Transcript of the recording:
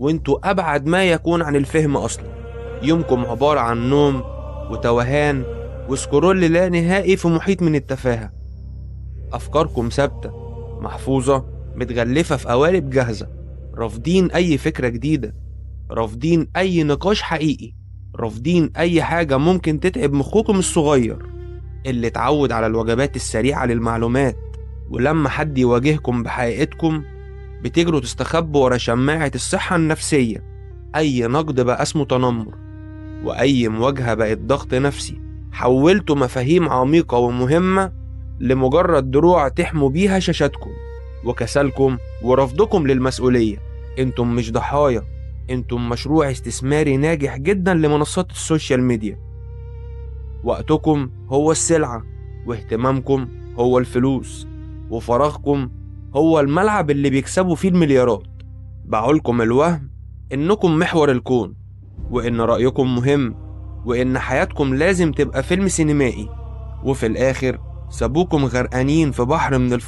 وانتوا أبعد ما يكون عن الفهم أصلا. يومكم عبارة عن نوم وتوهان وسكرول لا نهائي في محيط من التفاهة. أفكاركم ثابتة، محفوظة، متغلفة في قوالب جاهزة. رافضين أي فكرة جديدة، رافضين أي نقاش حقيقي، رافضين أي حاجة ممكن تتعب مخكم الصغير اللي اتعود على الوجبات السريعة للمعلومات. ولما حد يواجهكم بحقيقتكم بتجروا تستخبوا ورا شماعة الصحة النفسية. أي نقد بقى اسمه تنمر، وأي مواجهة بقت ضغط نفسي. حولتوا مفاهيم عميقة ومهمة لمجرد دروع تحموا بيها شاشاتكم وكسلكم ورفضكم للمسؤولية. انتم مش ضحايا، انتم مشروع استثماري ناجح جدا لمنصات السوشيال ميديا. وقتكم هو السلعة، واهتمامكم هو الفلوس، وفراغكم هو الملعب اللي بيكسبوا فيه المليارات. باعولكم الوهم انكم محور الكون، وان رأيكم مهم، وان حياتكم لازم تبقى فيلم سينمائي. وفي الاخر سابوكم غرقانين في بحر من